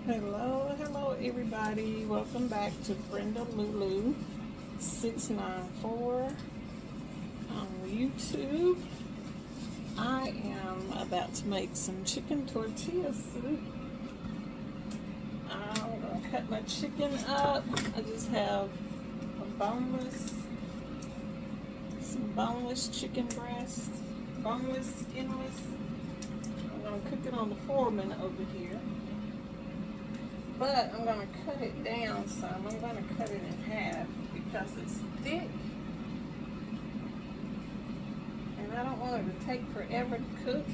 Hello everybody. Welcome back to Brenda Lulu 694 on YouTube. I am about to make some chicken tortilla soup. I'm going to cut my chicken up. I just have some boneless chicken breast, boneless, skinless. I'm going to cook it on the foreman over here. But I'm going to cut it down some. I'm going to cut it in half because it's thick. And I don't want it to take forever to cook.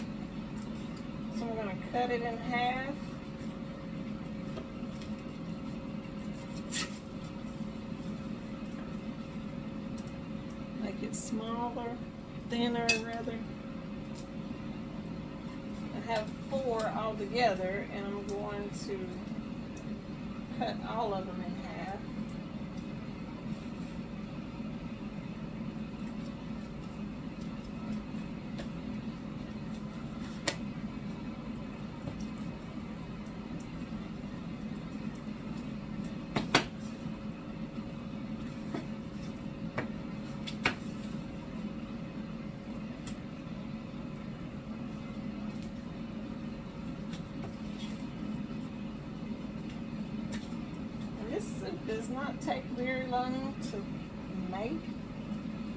So I'm going to cut it in half. Make it smaller, thinner rather. I have 4 altogether, and I'm going to cut all of them in half. Does not take very long to make.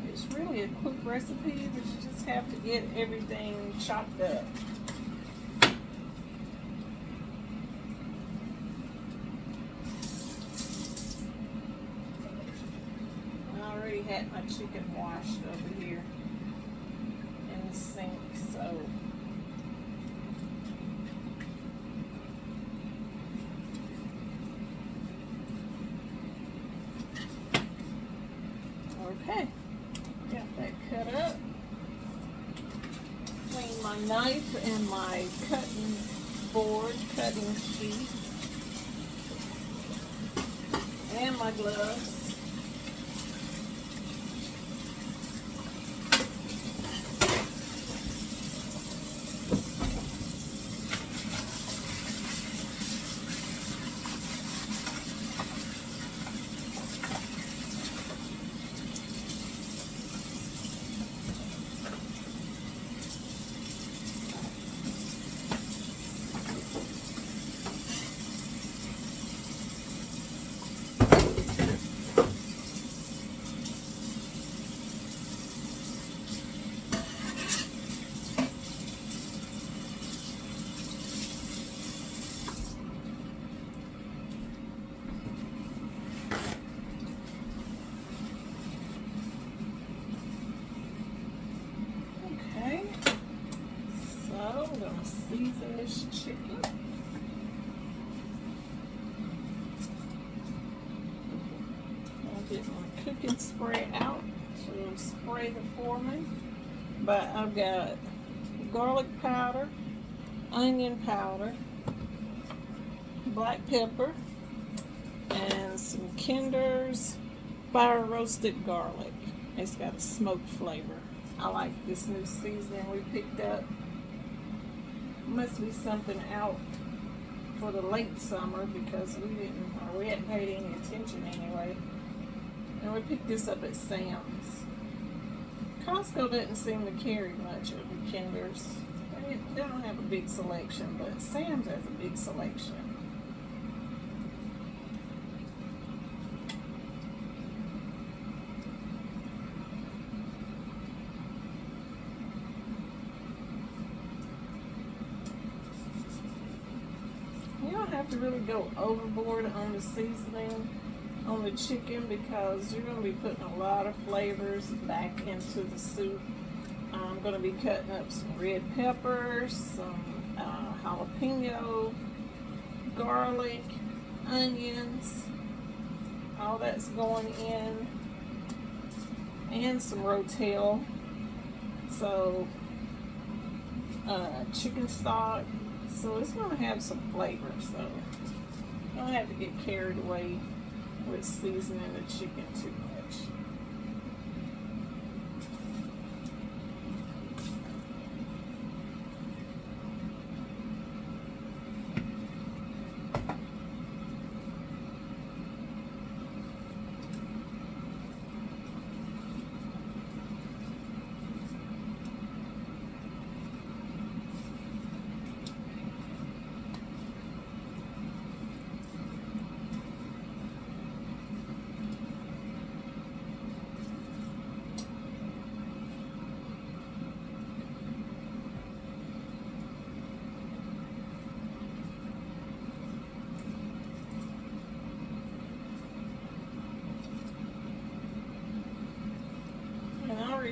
It's really a quick recipe, but you just have to get everything chopped up. I already had my chicken washed over here in the sink, so okay, got that cut up. Clean my knife and my cutting board, cutting sheet, and my gloves. I'm going to season this chicken. I'll get my cooking spray out to spray the foreman. But I've got garlic powder, onion powder, black pepper, and some Kinder's fire roasted garlic. It's got a smoked flavor. I like this new seasoning we picked up. Must be something out for the late summer because we hadn't paid any attention anyway. And we picked this up at Sam's. Costco doesn't seem to carry much of the Kinder's. They don't have a big selection, but Sam's has a big selection. You don't have to really go overboard on the seasoning on the chicken because you're going to be putting a lot of flavors back into the soup. I'm going to be cutting up some red peppers, some jalapeno, garlic, onions, all that's going in, and some rotel. So chicken stock. So it's going to have some flavor, so you don't have to get carried away with seasoning the chicken too much.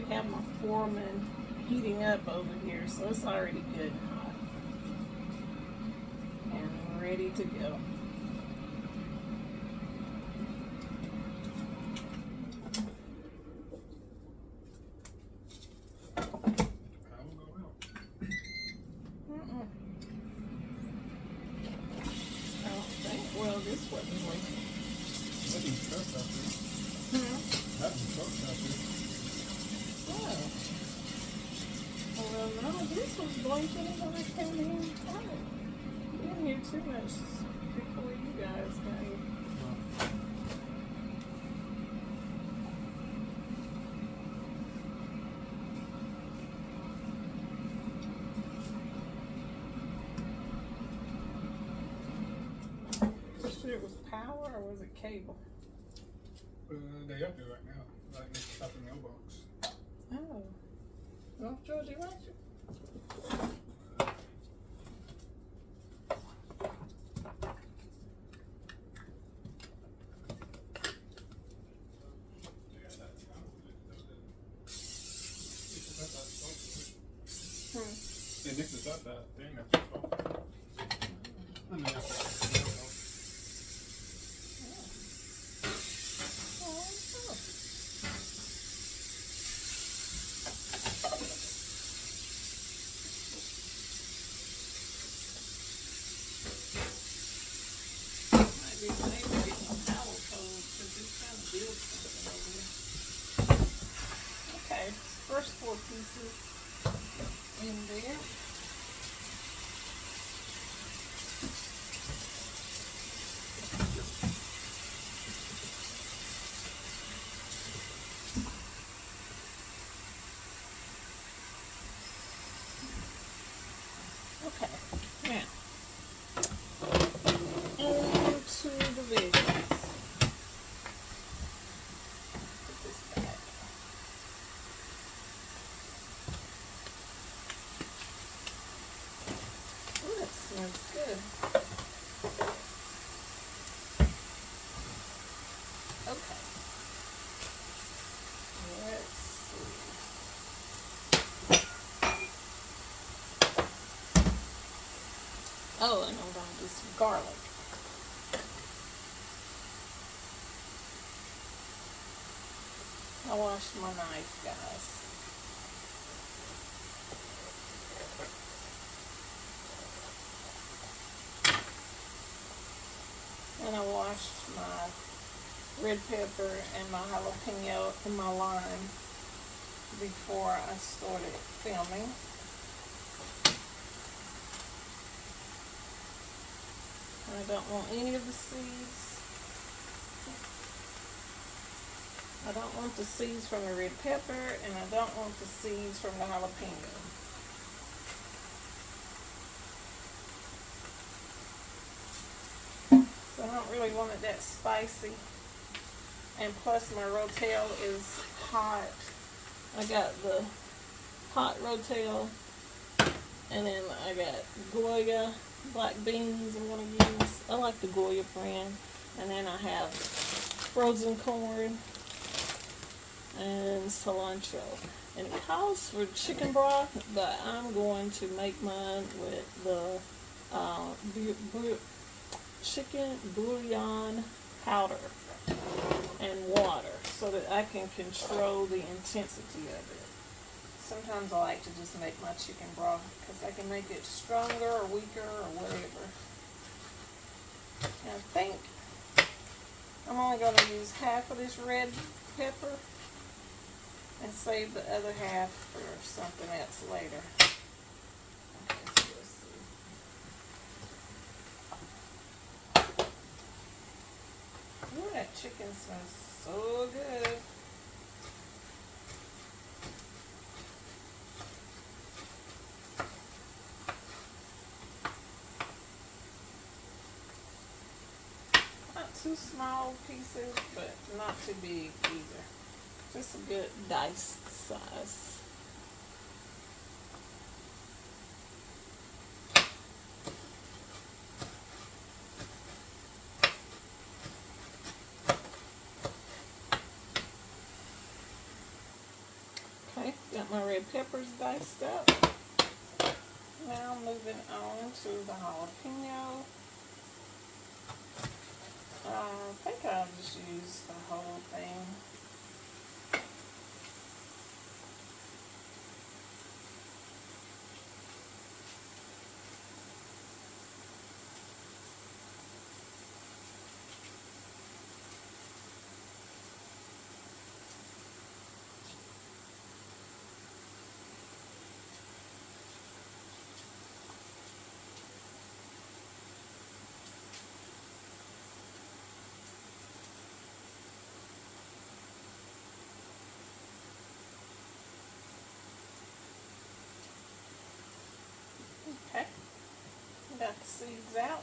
already have my foreman heating up over here, so it's already good and hot. And ready to go. Well, this wasn't working. That's trucks out there. That's trucks out there. Oh. Well, no, this was blinking when I came in. I didn't hear too much before you guys got here. It was power or was it cable? They up there right now, like next to the mailbox. Oh. Well, Georgie, why don't you? Yeah, next to that thing, that's and then Okay, first 4 pieces in there. Okay, now into the veggies. Put this back. Ooh, that smells good. Okay. Let's see. Oh, and I'm going to do some garlic. I washed my knife, guys. And I washed my red pepper and my jalapeno and my lime before I started filming. I don't want any of the seeds. I don't want the seeds from the red pepper, and I don't want the seeds from the jalapeno. So I don't really want it that spicy. And plus my rotel is hot. I got the hot rotel, and then I got Goya black beans I'm going to use. I like the Goya brand. And then I have frozen corn and cilantro. And it calls for chicken broth, but I'm going to make mine with the chicken bouillon powder and water so that I can control the intensity of it. Sometimes I like to just make my chicken broth because I can make it stronger or weaker or whatever. And I think I'm only going to use half of this red pepper and save the other half for something else later. Okay, so let's see. Ooh, that chicken smells so good. Not too small pieces, but not too big either. Just a good diced size. Okay, my red peppers diced up. Now moving on to the jalapeno. I think I'll just use the whole thing. Okay, got the seeds out.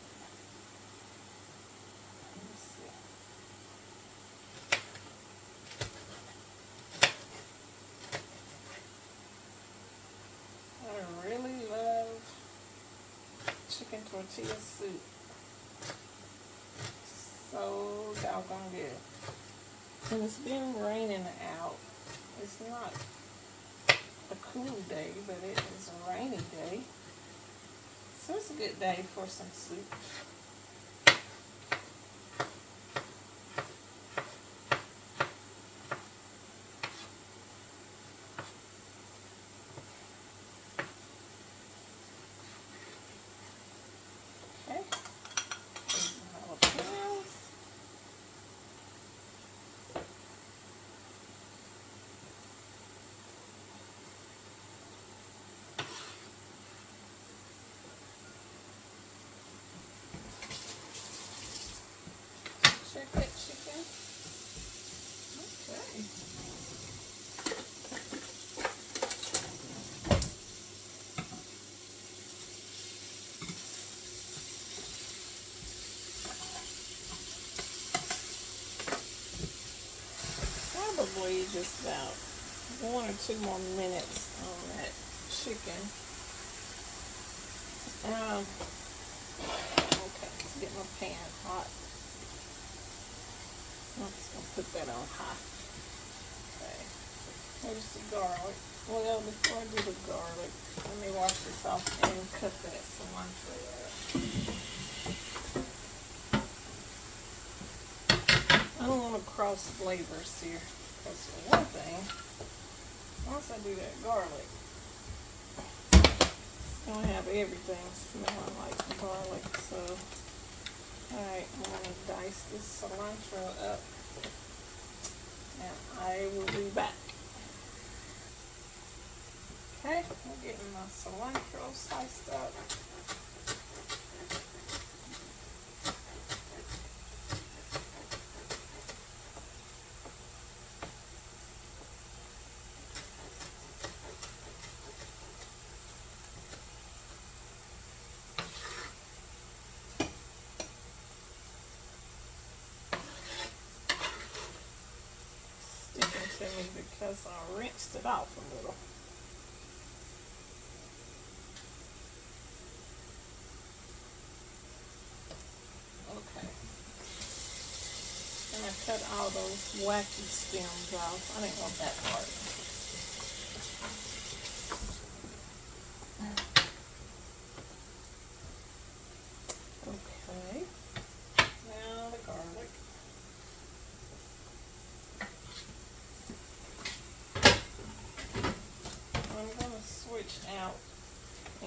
Let's see. I really love chicken tortilla soup. So doggone good. And it's been raining out. It's not a cool day, but it is a rainy day. So it's a good day for some soup. Okay. Here's some jalapenos. Check that chicken. Okay. Probably just about 1 or 2 more minutes on that chicken. Okay, let's get my pan hot. I'm just gonna put that on high. Okay, here's the garlic. Well, before I do the garlic, let me wash this off and cut that cilantro up. I don't want to cross flavors here, because for one thing, once I do that garlic, it's going to have everything smelling like garlic. So, alright, I'm going to dice this cilantro up, and I will be back. Okay, I'm getting my cilantro sliced up. Sticking to me because I rinsed it off a little. Okay. And I cut all those wacky stems off. I didn't want that part. Okay. Now the garlic. I'm going to switch out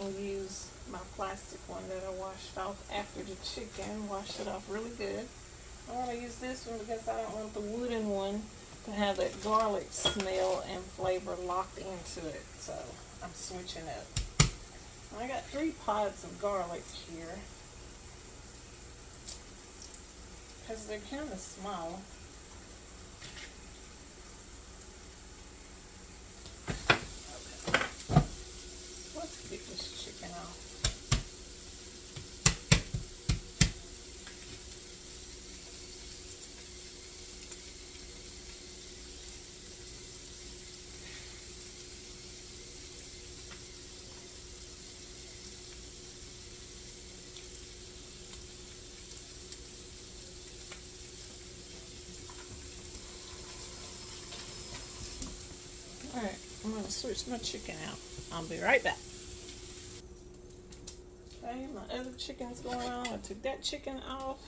and use my plastic one that I washed off after the chicken. Washed it off really good. I want to use this one because I don't want the wooden one to have that garlic smell and flavor locked into it. So I'm switching up. I got 3 pods of garlic here because they're kind of small. Okay. Let's get this chicken off. going to switch my chicken out. I'll be right back. Okay, my other chicken's going on. I took that chicken off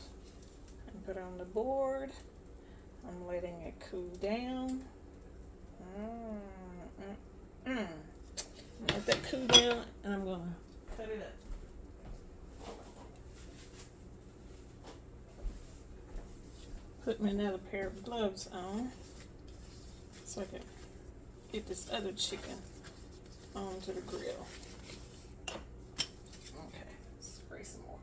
and put it on the board. I'm letting it cool down. Let that cool down, and I'm going to cut it up. Put me another pair of gloves on so I can get this other chicken onto the grill. Okay, spray some more.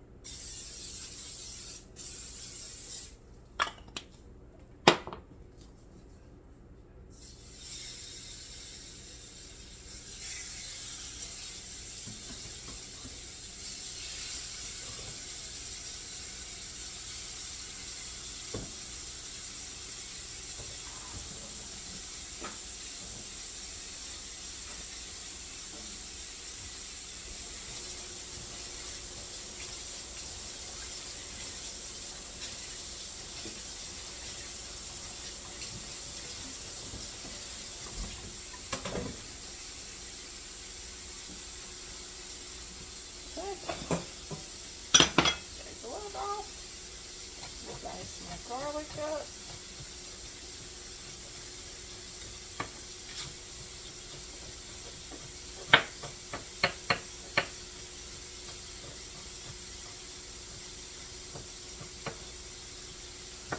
Take the lid off. Slice my garlic up.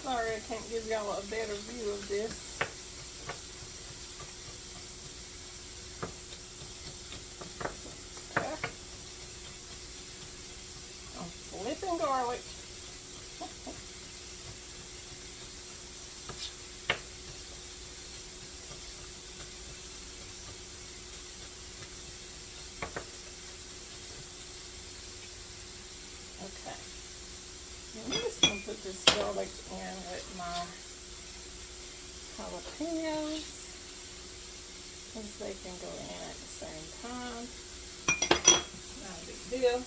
Sorry, I can't give y'all a better view of this. Okay. I'm flipping garlic. Okay. I'm just going to put this garlic in with my jalapenos, since they can go in at the same time. Not a big deal.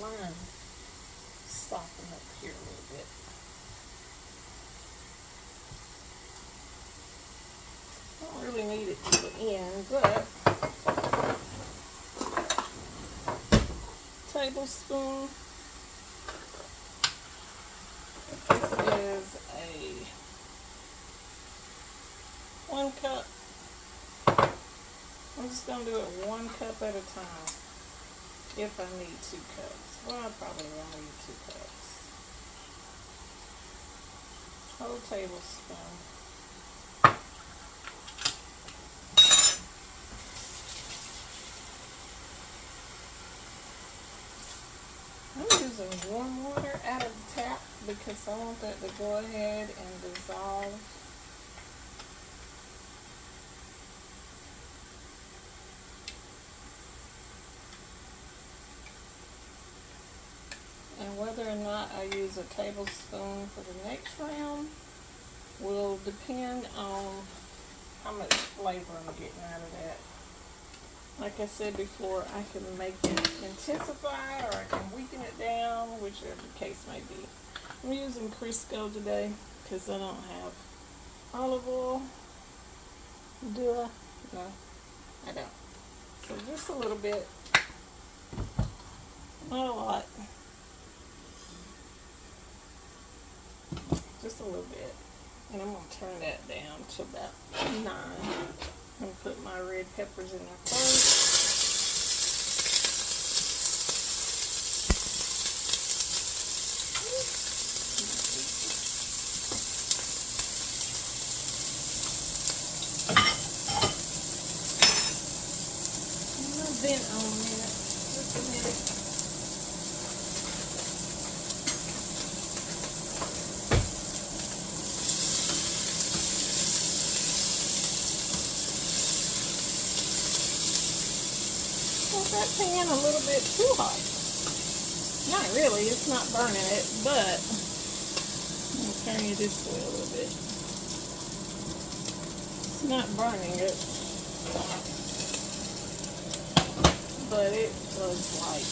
Line soften up here a little bit. Don't really need it to the end, but tablespoon. This is a 1 cup. I'm just gonna do it 1 cup at a time. If I need 2 cups. Well, I probably will need 2 cups. Whole tablespoon. I'm using warm water out of the tap because I want that to go ahead and dissolve. And whether or not I use a tablespoon for the next round will depend on how much flavor I'm getting out of that. Like I said before, I can make it intensify or I can weaken it down, whichever the case may be. I'm using Crisco today because I don't have olive oil. Do I? No, I don't. So just a little bit, not a lot. Just a little bit. And I'm going to turn that down to about 9. I'm going to put my red peppers in there first. I'm going to vent on a minute. Just a minute. That pan a little bit too hot. Not really, it's not burning it, but I'm gonna turn you this way a little bit. It's not burning it, but it was like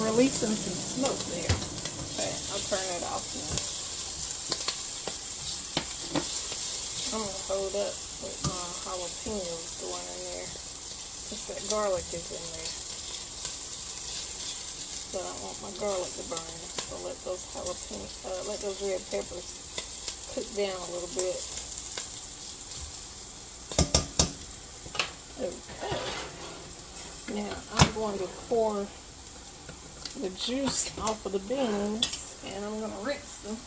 releasing some smoke there. Okay, I'll turn it off now. I'm gonna hold up with my jalapenos going in there. Because that garlic is in there. But I want my garlic to burn. So let those let those red peppers cook down a little bit. Okay. Now I'm going to pour the juice off of the beans and I'm going to rinse them.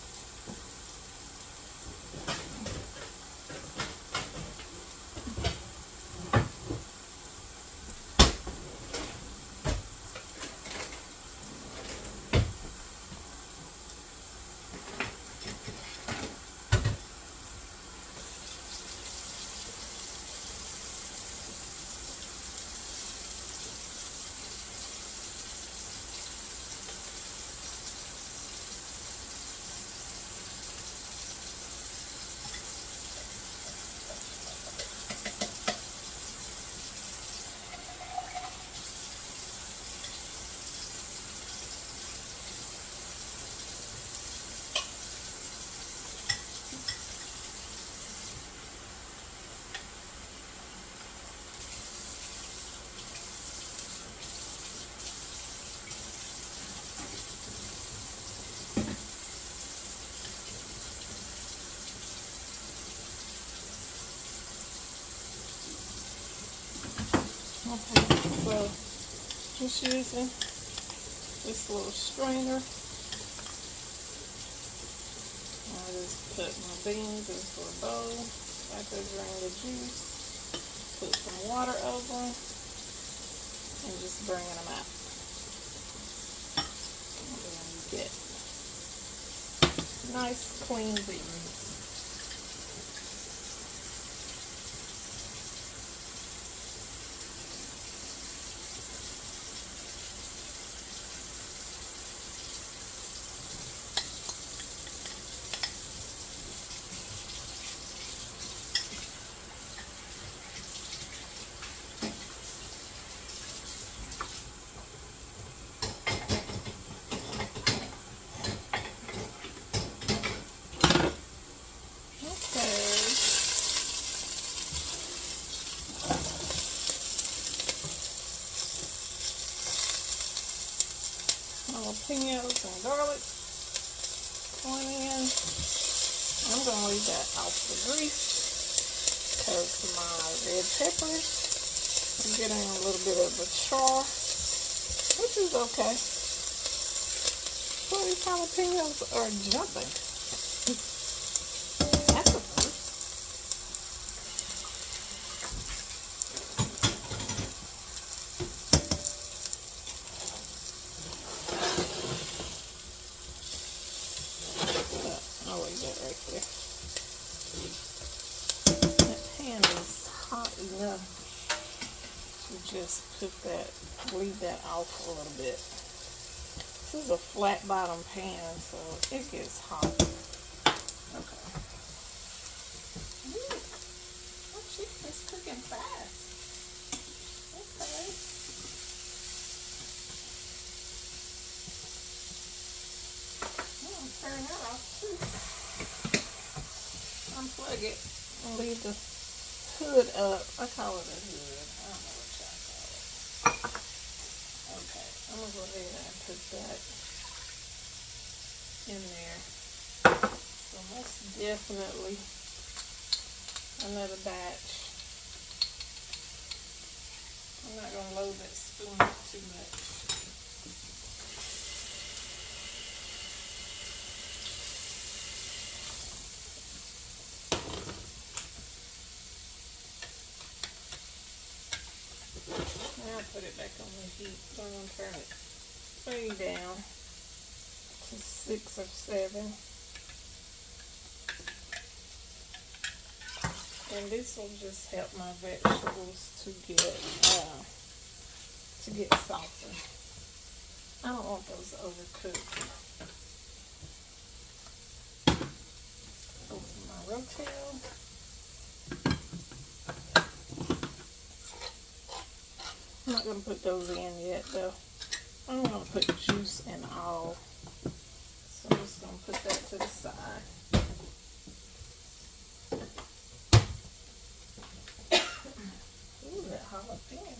Okay, so just using this little strainer, I just put my beans into a bowl, after drain the juice, put some water over them, and just bringing them out. And then you get nice clean beans. Jalapenos and garlic going in. I'm going to leave that off the grease because my red peppers are getting a little bit of a char, which is okay. So these jalapenos are jumping. That's a first. I'll leave that right there. That pan is hot enough to just leave that off a little bit. This is a flat bottom pan, so it gets hot. Okay. Ooh, my chicken is cooking fast. Okay. Turn that off too. Unplug it and leave the hood up. I call it a hood. I don't know what y'all call it. Okay, I'm gonna go ahead and put that in there. So most definitely another batch. I'm not gonna load that spoon up too much. Now put it back on the heat. So I'm going to turn it way down to 6 or 7. And this will just help my vegetables to get softer. I don't want those overcooked. Open my Rotel. I'm not going to put those in yet though. I'm going to put juice and all. So I'm just going to put that to the side. Ooh, that jalapeno.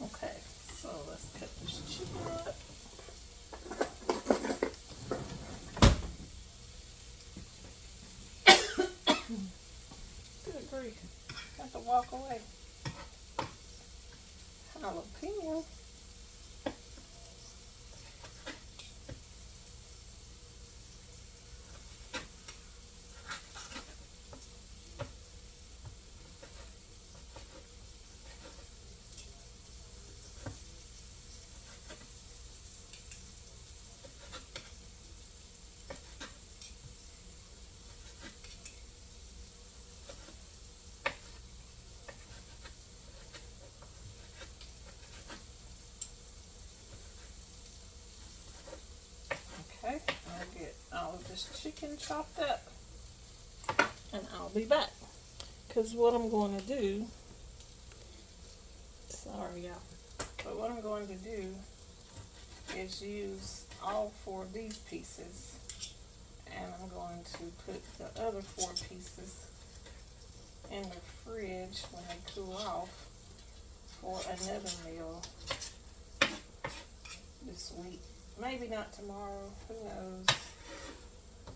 Okay, so let's cut this chicken up. Good grief. Have to walk away. Jalapeno. Okay, I'll get all of this chicken chopped up and I'll be back. Because what I'm going to do, sorry y'all, but what I'm going to do is use all 4 of these pieces and I'm going to put the other 4 pieces in the fridge when they cool off for another meal this week. Maybe not tomorrow, who knows,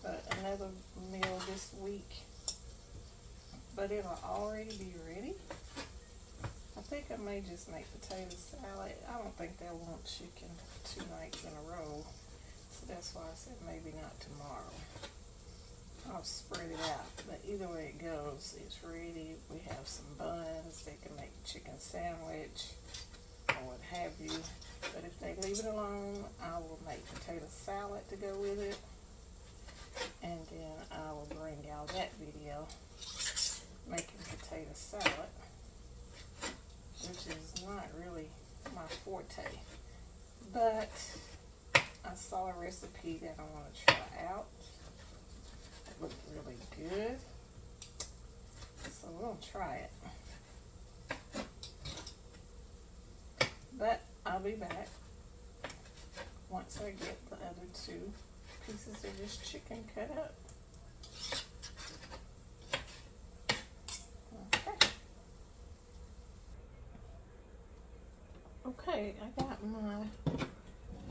but another meal this week. But it'll already be ready. I think I may just make potato salad. I don't think they'll want chicken 2 nights in a row. So that's why I said maybe not tomorrow. I'll spread it out. But either way it goes, it's ready. We have some buns. They can make chicken sandwich or what have you. But if they leave it alone, I will make potato salad to go with it. And then I will bring y'all that video making potato salad, which is not really my forte. But I saw a recipe that I want to try out. It looked really good. So we'll try it. But I'll be back once I get the other 2 pieces of this chicken cut up. Okay, I got my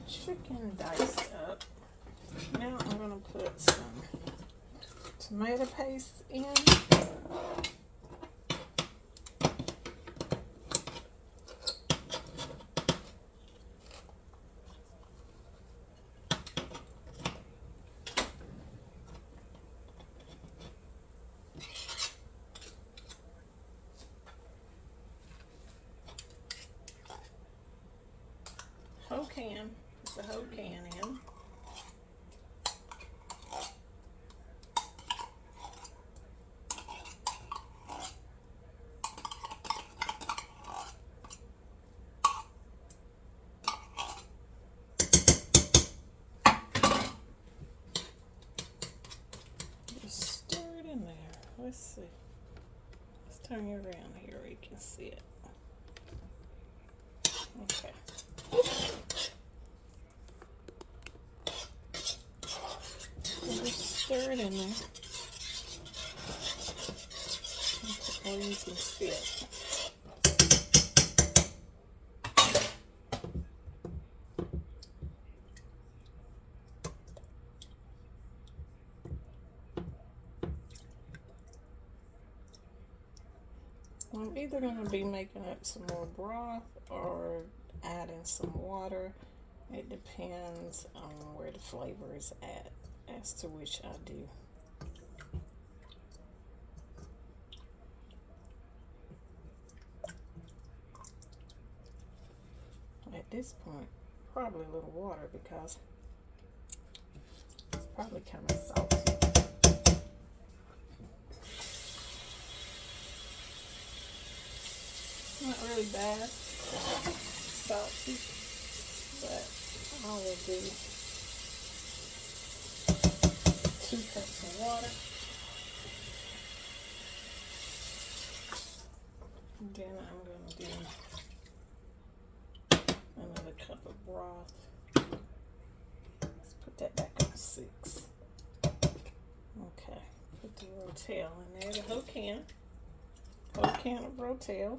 chicken diced up. Now I'm going to put some tomato paste in. Whole can, it's a whole can in. Just stir it in there. Let's see. Let's turn you around here where you can see it. Okay. Just stir it in there. Or you can see it. I'm either going to be making up some more broth or adding some water. It depends on where the flavor is at as to which I do. At this point, probably a little water because it's probably kind of salty. Not really bad. salty, but I will do 2 cups of water. And then I'm going to do another cup of broth. Let's put that back on 6. Okay, put the rotel in there, the whole can of rotel.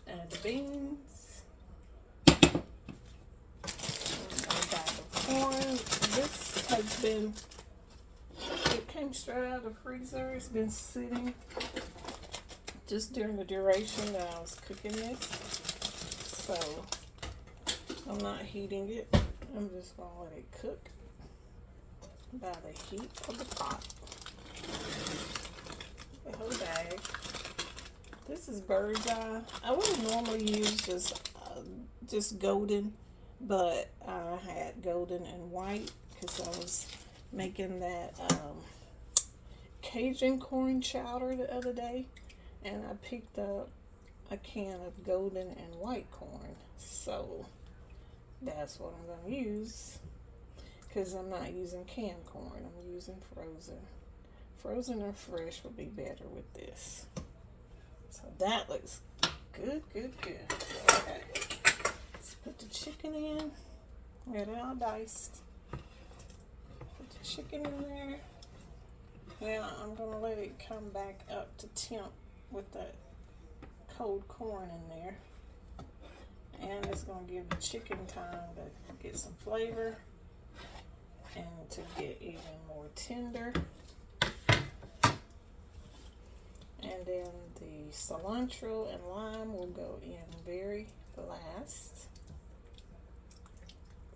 Add the beans. And a bag of corn. This has been, it came straight out of the freezer. It's been sitting just during the duration that I was cooking this. So I'm not heating it. I'm just going to let it cook by the heat of the pot. The whole bag. This is bird's eye. I wouldn't normally use just golden, but I had golden and white because I was making that Cajun corn chowder the other day, and I picked up a can of golden and white corn. So that's what I'm going to use, because I'm not using canned corn. I'm using frozen. Frozen or fresh would be better with this. So that looks good, good, good. Okay. Let's put the chicken in. Get it all diced. Put the chicken in there. Now I'm going to let it come back up to temp with that cold corn in there. And it's going to give the chicken time to get some flavor and to get even more tender. And then the cilantro and lime will go in very last.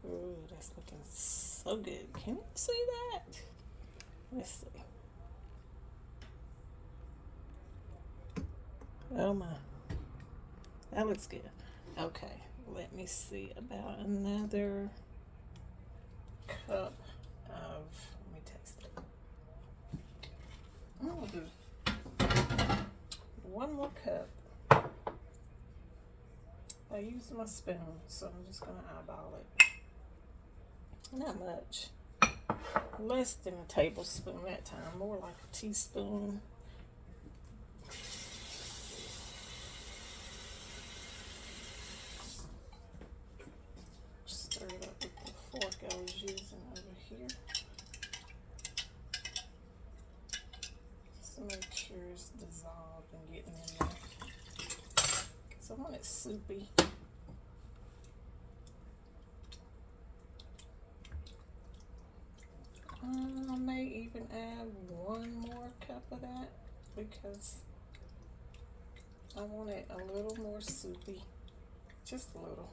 Ooh, that's looking so good. Can you see that? Let's see. Oh my. That looks good. Okay, let me see about another cup of, let me taste it. I'm gonna do 1 more cup. I used my spoon, so I'm just gonna eyeball it. Not much. Less than a tablespoon that time, more like a teaspoon. Stir it up with the fork I was using over here. Just to make sure it's dissolved and getting in there. So I want it soupy. I may even add 1 more cup of that because I want it a little more soupy. Just a little.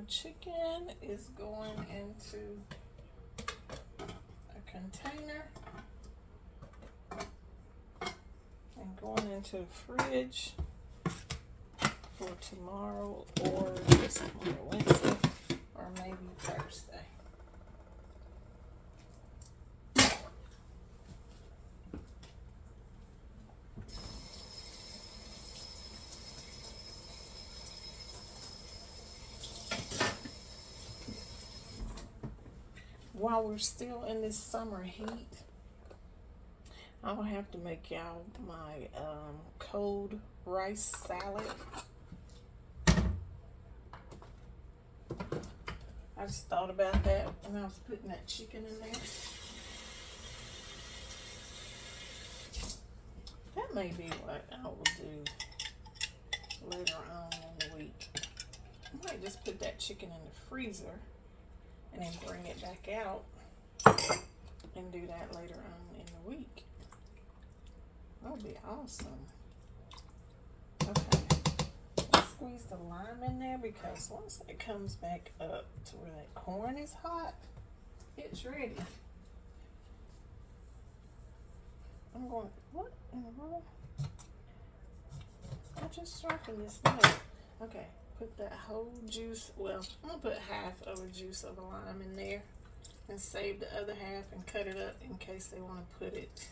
Chicken is going into a container and going into the fridge for tomorrow, or just tomorrow, Wednesday, or maybe Thursday. While we're still in this summer heat, I'll have to make y'all my cold rice salad. I just thought about that when I was putting that chicken in there. may be what I will do later on in the week. I might just put that chicken in the freezer and then bring it back out and do that later on in the week. That would be awesome. Okay. Let's squeeze the lime in there because once it comes back up to where that corn is hot, it's ready. I'm going, what in the world? I just sharpened this knife. Okay, put that whole juice, well, I'm gonna put half of a juice of a lime in there and save the other half and cut it up in case they want to put it.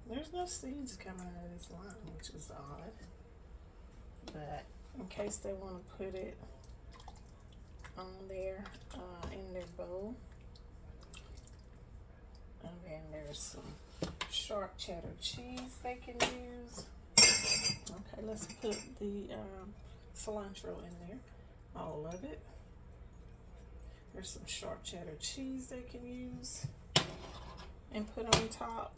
There's no seeds coming out of this lime, which is odd. But in case they want to put it on there in their bowl. And then there's some sharp cheddar cheese they can use. Okay, let's put the cilantro in there, all of it. There's some sharp cheddar cheese they can use and put on top.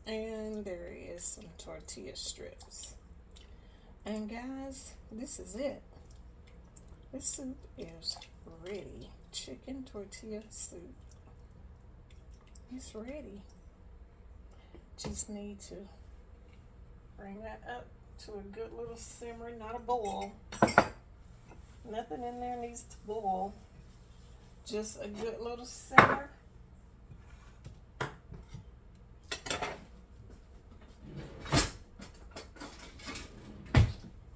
And there is some tortilla strips. And guys, this is it. This soup is ready. Chicken tortilla soup. It's ready. Just need to bring that up to a good little simmer, not a boil. Nothing in there needs to boil. Just a good little simmer.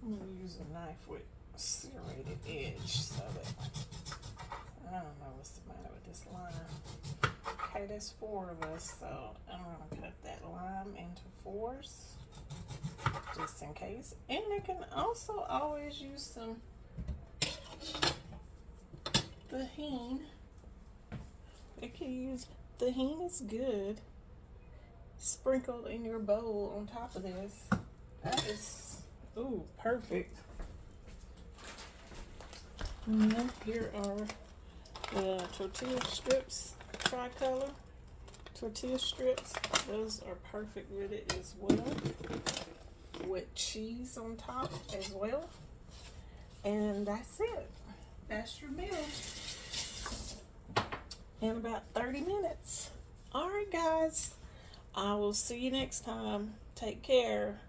I'm gonna use a knife with a serrated edge so that I don't know what's the matter with this lime. Okay, there's 4 of us, so I'm gonna cut that lime into 4s just in case. And they can also always use some tahini. They can use tahini, is good. Sprinkled in your bowl on top of this. That is, ooh, perfect. And then here are the tortilla strips, tricolor tortilla strips. Those are perfect with it as well. With cheese on top as well. And that's it. That's your meal in about 30 minutes. All right, guys. I will see you next time. Take care.